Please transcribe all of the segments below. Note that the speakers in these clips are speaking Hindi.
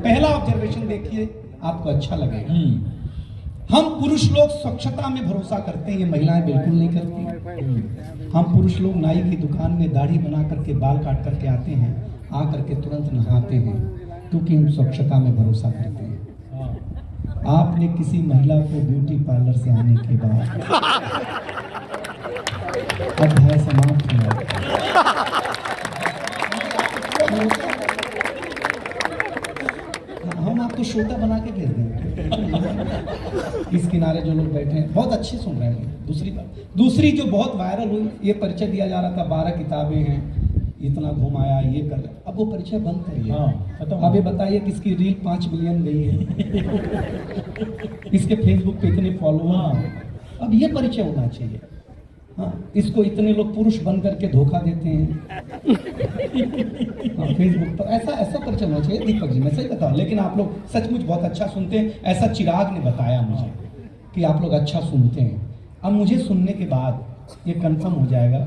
पहला ऑब्जर्वेशन देखिए, आपको अच्छा लगेगा। हम पुरुष लोग स्वच्छता में भरोसा करते हैं, ये महिलाएं बिल्कुल नहीं करती। हम पुरुष लोग नाई की दुकान में दाढ़ी बना करके बाल काट करके आते हैं, आ करके तुरंत नहाते हैं, क्योंकि हम स्वच्छता में भरोसा करते हैं। आपने किसी महिला को ब्यूटी पार्लर से आने के बाद अध्याय समाप्त हुआ। हम आपको श्रोता बना के भेज देंगे। इस किनारे जो लोग बैठे हैं बहुत अच्छे सुन रहे हैं। दूसरी बात, दूसरी जो बहुत वायरल हुई, ये परिचय दिया जा रहा था, 12 किताबें हैं, इतना घुमाया, ये कर रहे, अब वो परिचय बंद करिए। अब ये बताइए कि इसकी रील 5 मिलियन गई है, इसके फेसबुक पे इतने फॉलोअर, अब ये परिचय होना चाहिए। हाँ, इसको इतने लोग पुरुष बन करके धोखा देते हैं। हाँ, फेसबुक पर ऐसा परिचय होना चाहिए। दीपक जी, मैं सही बताऊं, लेकिन आप लोग सचमुच बहुत अच्छा सुनते हैं, ऐसा चिराग ने बताया मुझे कि आप लोग अच्छा सुनते हैं। अब मुझे सुनने के बाद ये कंफर्म हो जाएगा।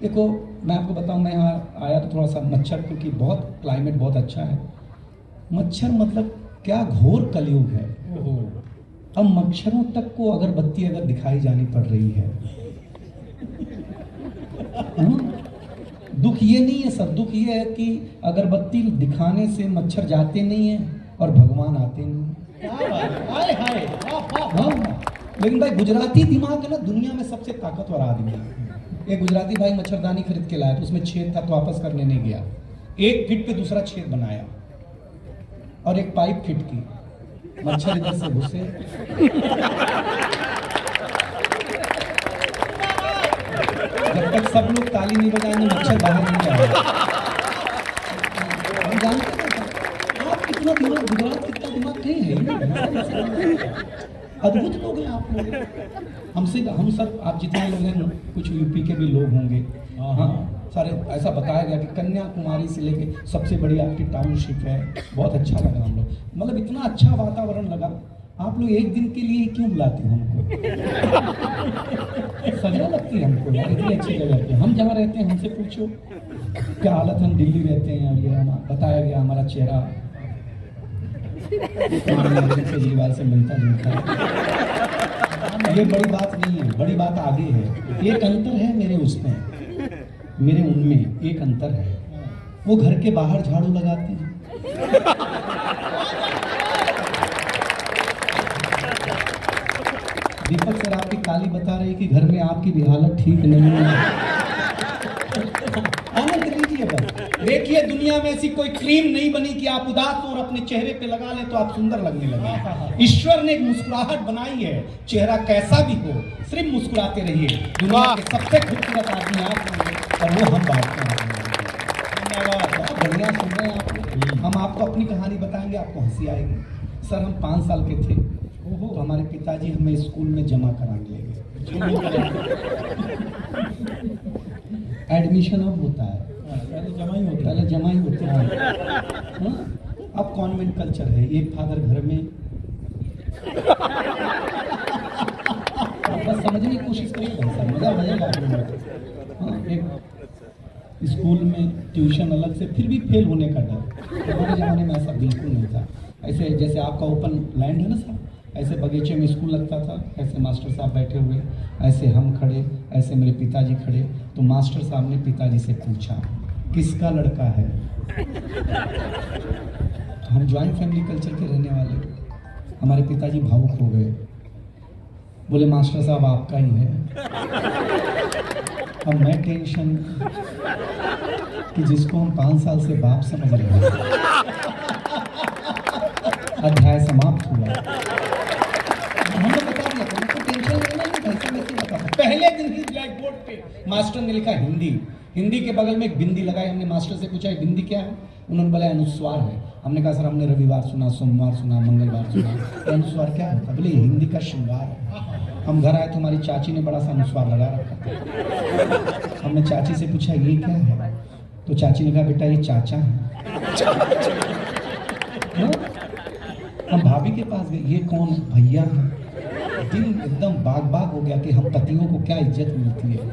देखो, मैं आपको बताऊं, मैं यहाँ आया तो थोड़ा सा मच्छर, क्योंकि बहुत क्लाइमेट बहुत अच्छा है। मच्छर मतलब क्या घोर कलयुग है। अब मच्छरों तक को अगरबत्ती अगर दिखाई जानी पड़ रही है, दुख ये नहीं है सर, दुख ये है कि अगरबत्ती दिखाने से मच्छर जाते नहीं है और भगवान आते नहीं। हाँ, लेकिन भाई गुजराती दिमाग है ना, दुनिया में सबसे ताकतवर आदमी है। एक गुजराती भाई मच्छरदानी खरीद के लाया, तो उसमें छेद था तो वापस करने नहीं गया, एक फिट पे दूसरा छेद बनाया और एक पाइप फिट की, मच्छर इधर से घुसे। जब तक सब लोग ताली नहीं बजाएंगे मच्छर बाहर नहीं आएगा। हम जानते हैं आप कितना दिमाग, गुजरात कितना दिमाग नहीं है, अद्भुत लोग हैं आप लोग। हमसे हम सब, आप जितने लोग हैं, कुछ यूपी के भी लोग होंगे। हाँ, सारे ऐसा बताया गया कि कन्याकुमारी से लेके सबसे बड़ी आपकी टाउनशिप है। बहुत अच्छा लगा हम लोग, मतलब इतना अच्छा वातावरण लगा। आप लोग एक दिन के लिए क्यों बुलाते हैं हमको? सजा लगती है हमको यार, इतनी अच्छी जगह पे हम जहाँ रहते हैं। हमसे पूछो क्या हालत है, हम दिल्ली रहते हैं और ये बताया गया हमारा चेहरा केजरीवाल से मिलता जुलता है। ये बड़ी बात नहीं है, बड़ी बात आगे है। एक अंतर है मेरे उसमें, मेरे उनमें एक अंतर है। वो घर के बाहर झाड़ू लगाते हैं, दीपक सर आपकी ताली बता रही कि घर में आपकी भी हालत ठीक नहीं है। आनंद लीजिए बस। देखिए, दुनिया में ऐसी कोई क्रीम नहीं बनी कि आप उदास हो और अपने चेहरे पे लगा लें तो आप सुंदर लगने लगे। ईश्वर ने एक मुस्कुराहट बनाई है, चेहरा कैसा भी हो सिर्फ मुस्कुराते रहिए। दुनिया के सबसे खूबसूरत आदमी आप हैं और वो हम बात कर रहे हैं। बहुत बढ़िया सुन रहे हैं आप। हम आपको अपनी कहानी बताएंगे, आपको हंसी आएगी। सर, हम 5 साल के थे तो हमारे पिताजी हमें स्कूल में जमा कराने ले गए। एडमिशन अब होता है, पहले जमा ही होता है। अब कॉन्वेंट कल्चर है, एक फादर घर में। बस समझने की कोशिश करिए भाई साहब, मजा आएगा। एक स्कूल में ट्यूशन अलग से, फिर भी फेल होने का डर। हमारे ज़माने में ऐसा बिल्कुल नहीं था। ऐसे जैसे आपका ओपन लैंड है ना साहब, ऐसे बगीचे में स्कूल लगता था, ऐसे मास्टर साहब बैठे हुए, ऐसे हम खड़े, ऐसे मेरे पिताजी खड़े। तो मास्टर साहब ने पिताजी से पूछा, किसका लड़का है? हम ज्वाइंट फैमिली कल्चर के रहने वाले, हमारे पिताजी भावुक हो गए, बोले मास्टर साहब आपका ही है। अब मैं टेंशन कि जिसको हम 5 साल से बाप समझ रहे हैं। अध्याय समाप्त हुआ। हमने बता दिया, तो टेंशन लेना नहीं, वैसे बता। पहले दिन ही ब्लैक बोर्ड पे मास्टर ने लिखा हिंदी, हिंदी के बगल में एक बिंदी लगाई। हमने मास्टर से पूछा बिंदी क्या है? उन्होंने बोला अनुस्वार है। हमने कहा सर हमने रविवार सुना, सोमवार सुना, मंगलवार सुना, अनुस्वार क्या होता? बोले हिंदी का श्रृंगार है। हम घर आए तो हमारी चाची ने बड़ा सा अनुस्वार लगा रखा था। हमने चाची से पूछा ये क्या है? तो चाची ने कहा बेटा ये चाचा है। हम भाभी के पास गए, ये कौन? भैया है। दिल एकदम बाग बाग हो गया कि हम पतियों को क्या इज्जत मिलती है।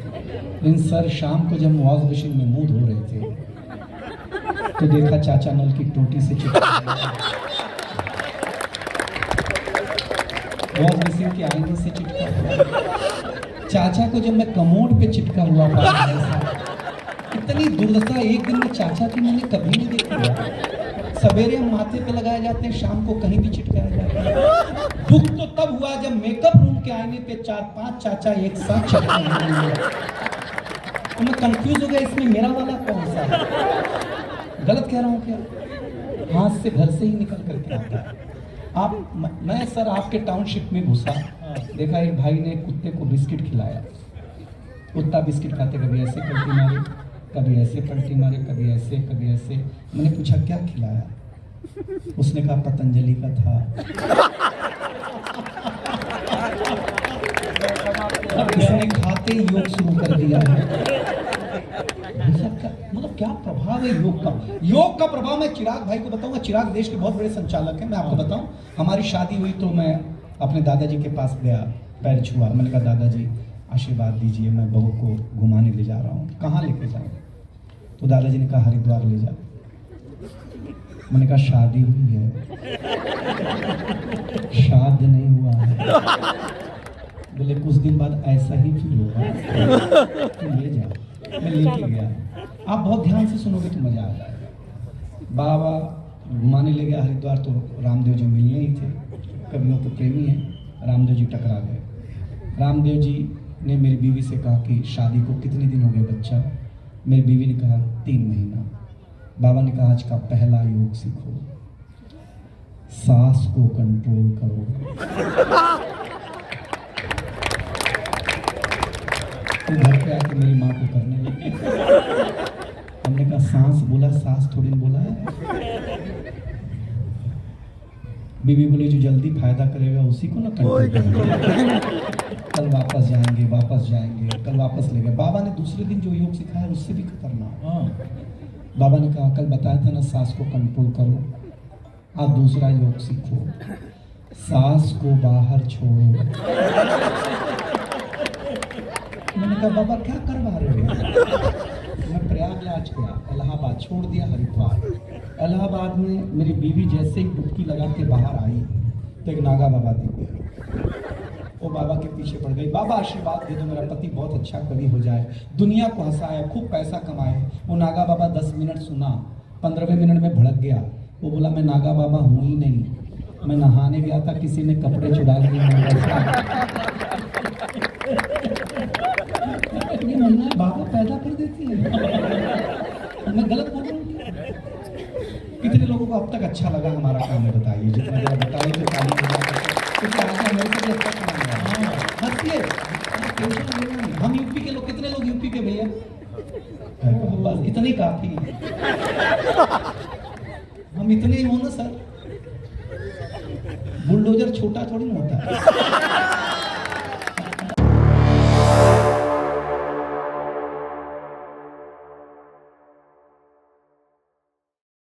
लेकिन सर शाम को जब वॉश मशीन में मुंह धो रहे थे तो देखा चाचा नल की टूटी से चिपक वॉश बेसिन के आईने से चिपका हुआ। चाचा को जब मैं कमोड पे चिपका हुआ पाया ऐसा, इतनी दुर्दशा एक दिन में चाचा की मैंने कभी नहीं देखी। सवेरे हम माथे पे लगाए जाते हैं, शाम को कहीं भी चिटकाया जाता है। दुख तो तब हुआ जब मेकअप रूम के आईने पे 4-5 चाचा एक साथ चिपकाए हुए। तो मैं कंफ्यूज हो गया, इसमें मेरा वाला कौन सा है? गलत कह रहा हूँ क्या? हाथ से घर से ही निकल करके आता है। मैं सर आपके टाउनशिप में घुसा, देखा एक भाई ने कुत्ते को बिस्किट खिलाया। कुत्ता बिस्किट खाते कभी ऐसे पलटी मारे, कभी ऐसे पलटी मारे, कभी ऐसे कभी ऐसे। मैंने पूछा क्या खिलाया? उसने कहा पतंजलि का था। इसने खाते ही योग शुरू कर दिया है। मतलब क्या प्रभाव है योग का? योग का प्रभाव मैं चिराग भाई को बताऊंगा। चिराग देश के बहुत बड़े संचालक हैं। मैं आपको बताऊं, हमारी शादी हुई तो मैं अपने दादाजी के पास गया, पैर छुआ। मैंने कहा दादाजी आशीर्वाद दीजिए, मैं बहू को घुमाने ले जा रहा हूँ। कहाँ लेके जाऊँ? तो दादाजी ने कहा हरिद्वार ले जा। मैंने कहा शादी हुई है, शादी नहीं हुआ है। बोले कुछ दिन बाद ऐसा ही फील होगा, तो ले जा। मैं लेके गया। आप बहुत ध्यान से सुनोगे तो मजा आ जाएगा। बाबा घुमाने ले गया हरिद्वार, तो रामदेव जी मिलने ही थे, कवियों के प्रेमी हैं। रामदेव जी टकरा गए। रामदेव जी ने मेरी बीवी से कहा कि शादी को कितने दिन हो गए बच्चा? मेरी बीवी ने कहा 3 महीना। बाबा ने कहा आज का पहला योग सीखो, सांस को कंट्रोल करो। तो घर पे आके मेरी माँ को करने लगी। हमने कहा सांस बोला, सांस थोड़ी बोला है। बीवी बोली जो जल्दी फायदा करेगा उसी को ना कंट्रोल करेगा। कल वापस जाएंगे, वापस जाएंगे, कल वापस ले गए। बाबा ने दूसरे दिन जो योग सिखाया उससे भी खतरनाक। बाबा ने कहा कल बताया था ना सांस को कंट्रोल करो, आज दूसरा योग सीखो, सांस को बाहर छोड़ो। मैंने कहा बाबा क्या करवा रहे हो? मैं प्रयागराज गया, इलाहाबाद छोड़ दिया, हरिद्वार। इलाहाबाद में मेरी बीवी जैसे ही डुबकी लगा के बाहर आई तो एक नागा बाबा दिख गए। वो बाबा के पीछे पड़ गई। बाबा आशीर्वाद दे दो मेरा पति बहुत अच्छा कवि हो जाए, दुनिया को हंसाए, खूब पैसा कमाए। वो नागा बाबा 10 मिनट सुना, 15वें मिनट में भड़क गया। वो बोला मैं नागा बाबा हूँ ही नहीं, मैं नहाने गया था, किसी ने कपड़े चुरा लिए। ये महीना बाबा पैदा कर देती है। मैं गलत बोल रहा हूँ? कितने लोगों को अब तक अच्छा लगा हमारा काम है बताइए? जितना देर बताइए तो ताली मेरे से भी अच्छा काम है। हंसिए, हम यूपी के लोग, कितने लोग यूपी के भैया? बस इतने काफी है। हम इतने ही हो ना सर। बुलडोजर छोटा थोड़ी ना होता है।